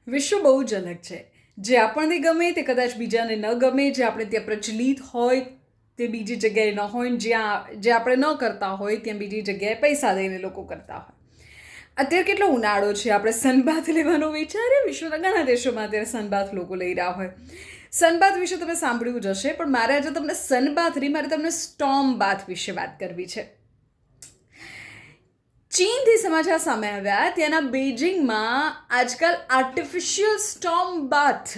વિશ્વ બહુ જ અલગ છે. જે આપણને ગમે તે કદાચ બીજાને ન ગમે, જે આપણે ત્યાં પ્રચલિત હોય તે બીજી જગ્યાએ ન હોય, જે આપણે ન કરતા હોય ત્યાં બીજી જગ્યાએ પૈસા દઈને લોકો કરતા હોય. અત્યારે કેટલો ઉનાળો છે, આપણે સનબાથ લેવાનો વિચારે. વિશ્વના ઘણા દેશોમાં અત્યારે સનબાથ લોકો લઈ રહ્યા હોય. સનબાથ વિશે તમે સાંભળ્યું જ હશે, પણ મારે આજે તમને સનબાથ નહીં, મારે તમને સ્ટોર્મ બાથ વિશે વાત કરવી છે. ચીનથી સમાચાર સામે આવ્યા, ત્યાંના બેઇજિંગમાં આજકાલ આર્ટિફિશિયલ સ્ટોર્મ બાથ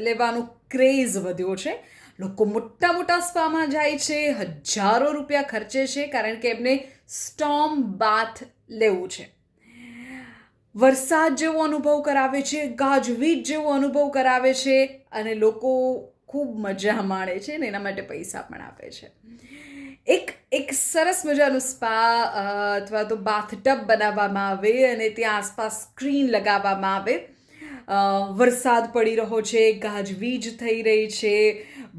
લેવાનો ક્રેઝ વધ્યો છે. લોકો મોટા મોટા સ્પામાં જાય છે, હજારો રૂપિયા ખર્ચે છે, કારણ કે એમને સ્ટોર્મ બાથ લેવું છે. વરસાદ જેવો અનુભવ કરાવે છે, ગાજવીજ જેવો અનુભવ કરાવે છે, અને લોકો ખૂબ મજા માણે છે ને એના માટે પૈસા પણ આપે છે. એક સરસ મજાનું સ્પા અથવા તો બાથટબ બનાવવામાં આવે અને ત્યાં આસપાસ સ્ક્રીન લગાવવામાં આવે. વરસાદ પડી રહ્યો છે, ગાજવીજ થઈ રહી છે,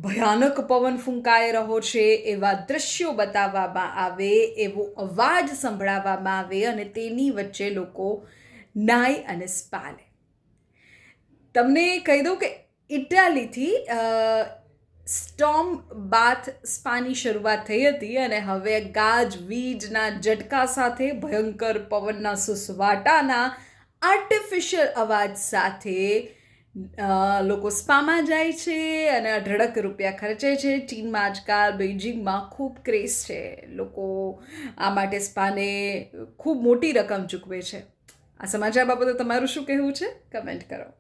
ભયાનક પવન ફૂંકાઈ રહ્યો છે, એવા દ્રશ્યો બતાવવામાં આવે, એવો અવાજ સંભળાવવામાં આવે અને તેની વચ્ચે લોકો નાય અને સ્પા લે. તમને કહી દઉં કે ઇટાલીથી સ્ટોર્મ બાથ સ્પાની શરૂઆત થઈ હતી અને હવે ગાજવીજના ઝટકા સાથે, ભયંકર પવનના સુસવાટાના આર્ટિફિશિયલ અવાજ સાથે લોકો સ્પામાં જાય છે અને અઢળક રૂપિયા ખર્ચે છે. ચીનમાં આજકાલ બેઇજિંગમાં ખૂબ ક્રેઝ છે. લોકો આ માટે સ્પાને ખૂબ મોટી રકમ ચૂકવે છે. આ સમાચાર બાબતે તમારું શું કહેવું છે? કમેન્ટ કરો.